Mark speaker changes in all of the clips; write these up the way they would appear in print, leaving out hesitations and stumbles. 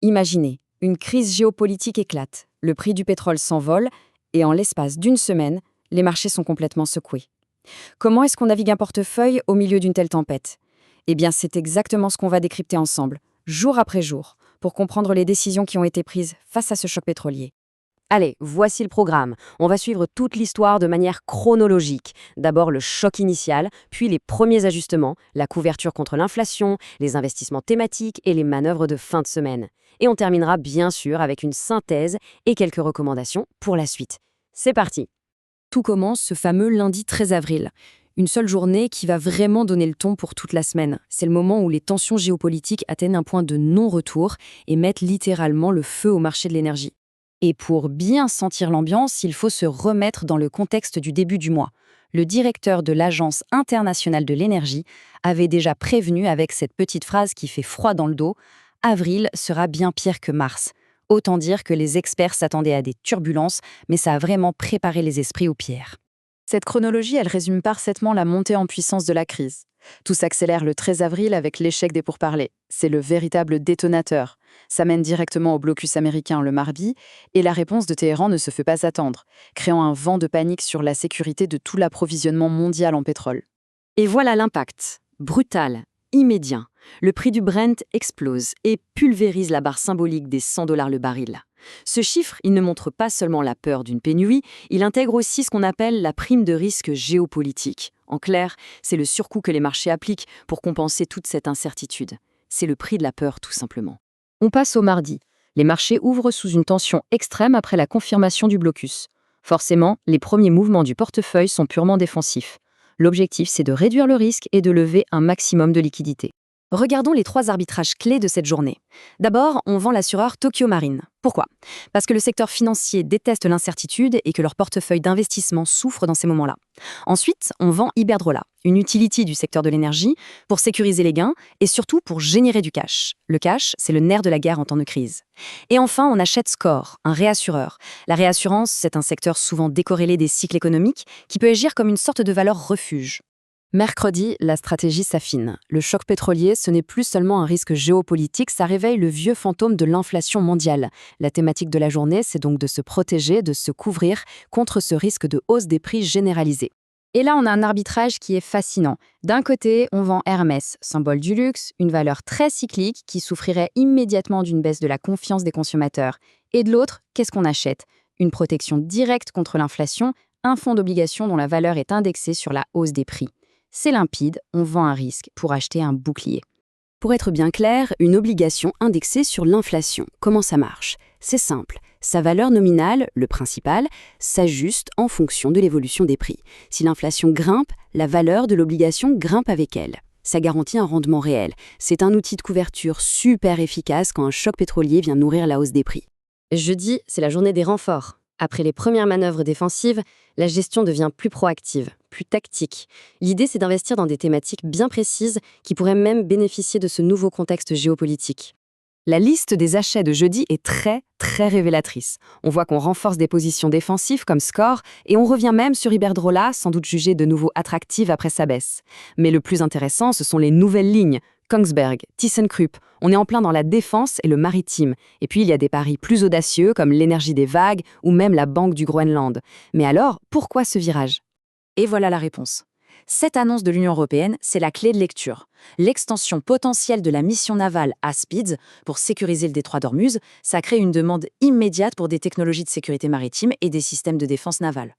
Speaker 1: Imaginez, une crise géopolitique éclate, le prix du pétrole s'envole, et en l'espace d'une semaine, les marchés sont complètement secoués. Comment est-ce qu'on navigue un portefeuille au milieu d'une telle tempête? Eh bien, c'est exactement ce qu'on va décrypter ensemble, jour après jour, pour comprendre les décisions qui ont été prises face à ce choc pétrolier.
Speaker 2: Allez, voici le programme. On va suivre toute l'histoire de manière chronologique. D'abord le choc initial, puis les premiers ajustements, la couverture contre l'inflation, les investissements thématiques et les manœuvres de fin de semaine. Et on terminera bien sûr avec une synthèse et quelques recommandations pour la suite. C'est parti.
Speaker 1: Tout commence ce fameux lundi 13 avril. Une seule journée qui va vraiment donner le ton pour toute la semaine. C'est le moment où les tensions géopolitiques atteignent un point de non-retour et mettent littéralement le feu au marché de l'énergie. Et pour bien sentir l'ambiance, il faut se remettre dans le contexte du début du mois. Le directeur de l'Agence internationale de l'énergie avait déjà prévenu avec cette petite phrase qui fait froid dans le dos: « Avril sera bien pire que mars ». Autant dire que les experts s'attendaient à des turbulences, mais ça a vraiment préparé les esprits aux pierres.
Speaker 3: Cette chronologie, elle résume parfaitement la montée en puissance de la crise. Tout s'accélère le 13 avril avec l'échec des pourparlers. C'est le véritable détonateur. Ça mène directement au blocus américain le mardi, et la réponse de Téhéran ne se fait pas attendre, créant un vent de panique sur la sécurité de tout l'approvisionnement mondial en pétrole.
Speaker 2: Et voilà l'impact. Brutal, immédiat. Le prix du Brent explose et pulvérise la barre symbolique des $100 le baril. Ce chiffre, il ne montre pas seulement la peur d'une pénurie, il intègre aussi ce qu'on appelle la prime de risque géopolitique. En clair, c'est le surcoût que les marchés appliquent pour compenser toute cette incertitude. C'est le prix de la peur, tout simplement.
Speaker 1: On passe au mardi. Les marchés ouvrent sous une tension extrême après la confirmation du blocus. Forcément, les premiers mouvements du portefeuille sont purement défensifs. L'objectif, c'est de réduire le risque et de lever un maximum de liquidités. Regardons les 3 arbitrages clés de cette journée. D'abord, on vend l'assureur Tokyo Marine. Pourquoi? Parce que le secteur financier déteste l'incertitude et que leur portefeuille d'investissement souffre dans ces moments-là. Ensuite, on vend Iberdrola, une utility du secteur de l'énergie, pour sécuriser les gains et surtout pour générer du cash. Le cash, c'est le nerf de la guerre en temps de crise. Et enfin, on achète Score, un réassureur. La réassurance, c'est un secteur souvent décorrélé des cycles économiques qui peut agir comme une sorte de valeur refuge. Mercredi, la stratégie s'affine. Le choc pétrolier, ce n'est plus seulement un risque géopolitique, ça réveille le vieux fantôme de l'inflation mondiale. La thématique de la journée, c'est donc de se protéger, de se couvrir contre ce risque de hausse des prix généralisé. Et là, on a un arbitrage qui est fascinant. D'un côté, on vend Hermès, symbole du luxe, une valeur très cyclique qui souffrirait immédiatement d'une baisse de la confiance des consommateurs. Et de l'autre, qu'est-ce qu'on achète? Une protection directe contre l'inflation, un fonds d'obligation dont la valeur est indexée sur la hausse des prix. C'est limpide, on vend un risque pour acheter un bouclier.
Speaker 2: Pour être bien clair, une obligation indexée sur l'inflation, comment ça marche? C'est simple. Sa valeur nominale, le principal, s'ajuste en fonction de l'évolution des prix. Si l'inflation grimpe, la valeur de l'obligation grimpe avec elle. Ça garantit un rendement réel. C'est un outil de couverture super efficace quand un choc pétrolier vient nourrir la hausse des prix. Jeudi, c'est la journée des renforts. Après les premières manœuvres défensives, la gestion devient plus proactive, plus tactique. L'idée, c'est d'investir dans des thématiques bien précises qui pourraient même bénéficier de ce nouveau contexte géopolitique.
Speaker 1: La liste des achats de jeudi est très révélatrice. On voit qu'on renforce des positions défensives comme Score et on revient même sur Iberdrola, sans doute jugée de nouveau attractive après sa baisse. Mais le plus intéressant, ce sont les nouvelles lignes. Kongsberg, ThyssenKrupp, on est en plein dans la défense et le maritime. Et puis il y a des paris plus audacieux comme l'énergie des vagues ou même la Banque du Groenland. Mais alors, pourquoi ce virage?
Speaker 3: Et voilà la réponse. Cette annonce de l'Union européenne, c'est la clé de lecture. L'extension potentielle de la mission navale Aspides pour sécuriser le détroit d'Ormuz, ça crée une demande immédiate pour des technologies de sécurité maritime et des systèmes de défense navale.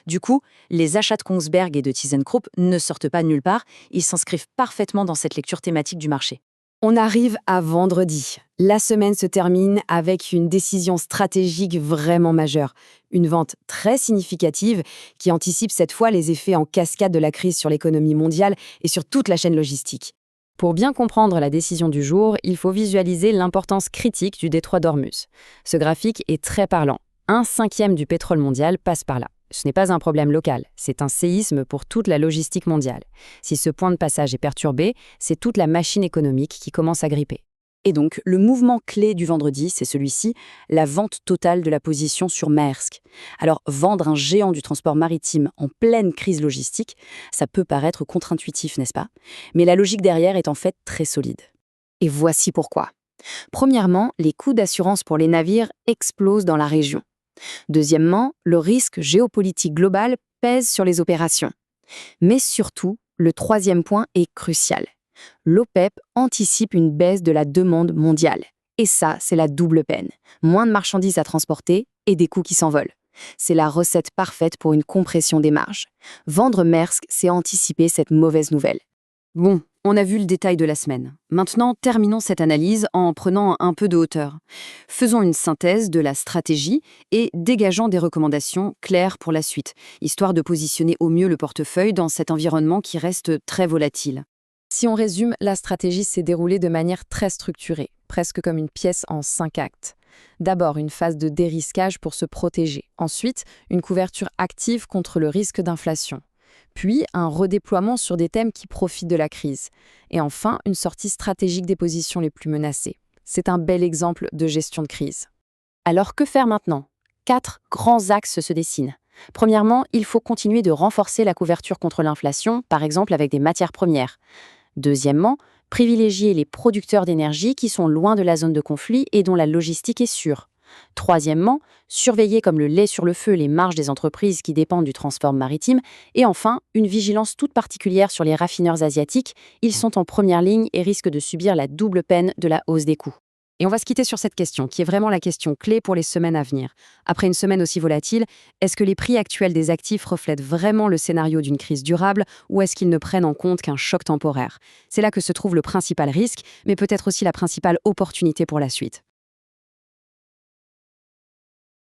Speaker 3: Du coup, les achats de Kongsberg et de ThyssenKrupp ne sortent pas de nulle part, ils s'inscrivent parfaitement dans cette lecture thématique du marché.
Speaker 1: On arrive à vendredi. La semaine se termine avec une décision stratégique vraiment majeure. Une vente très significative qui anticipe cette fois les effets en cascade de la crise sur l'économie mondiale et sur toute la chaîne logistique. Pour bien comprendre la décision du jour, il faut visualiser l'importance critique du détroit d'Ormuz. Ce graphique est très parlant. 1/5 du pétrole mondial passe par là. Ce n'est pas un problème local, c'est un séisme pour toute la logistique mondiale. Si ce point de passage est perturbé, c'est toute la machine économique qui commence à gripper. Et donc, le mouvement clé du vendredi, c'est celui-ci, la vente totale de la position sur Maersk. Alors, vendre un géant du transport maritime en pleine crise logistique, ça peut paraître contre-intuitif, n'est-ce pas? Mais la logique derrière est en fait très solide. Et voici pourquoi.
Speaker 2: Premièrement, les coûts d'assurance pour les navires explosent dans la région. Deuxièmement, le risque géopolitique global pèse sur les opérations. Mais surtout, le troisième point est crucial. L'OPEP anticipe une baisse de la demande mondiale. Et ça, c'est la double peine. Moins de marchandises à transporter et des coûts qui s'envolent. C'est la recette parfaite pour une compression des marges. Vendre Maersk, c'est anticiper cette mauvaise nouvelle. Bon, on a vu le détail de la semaine. Maintenant, terminons cette analyse en prenant un peu de hauteur. Faisons une synthèse de la stratégie et dégageons des recommandations claires pour la suite, histoire de positionner au mieux le portefeuille dans cet environnement qui reste très volatile.
Speaker 1: Si on résume, la stratégie s'est déroulée de manière très structurée, presque comme une pièce en 5 actes. D'abord, une phase de dérisquage pour se protéger. Ensuite, une couverture active contre le risque d'inflation. Puis, un redéploiement sur des thèmes qui profitent de la crise. Et enfin, une sortie stratégique des positions les plus menacées. C'est un bel exemple de gestion de crise.
Speaker 3: Alors que faire maintenant? 4 grands axes se dessinent. Premièrement, il faut continuer de renforcer la couverture contre l'inflation, par exemple avec des matières premières. Deuxièmement, privilégier les producteurs d'énergie qui sont loin de la zone de conflit et dont la logistique est sûre. Troisièmement, surveiller comme le lait sur le feu les marges des entreprises qui dépendent du transport maritime. Et enfin, une vigilance toute particulière sur les raffineurs asiatiques. Ils sont en première ligne et risquent de subir la double peine de la hausse des coûts.
Speaker 1: Et on va se quitter sur cette question, qui est vraiment la question clé pour les semaines à venir. Après une semaine aussi volatile, est-ce que les prix actuels des actifs reflètent vraiment le scénario d'une crise durable ou est-ce qu'ils ne prennent en compte qu'un choc temporaire? C'est là que se trouve le principal risque, mais peut-être aussi la principale opportunité pour la suite.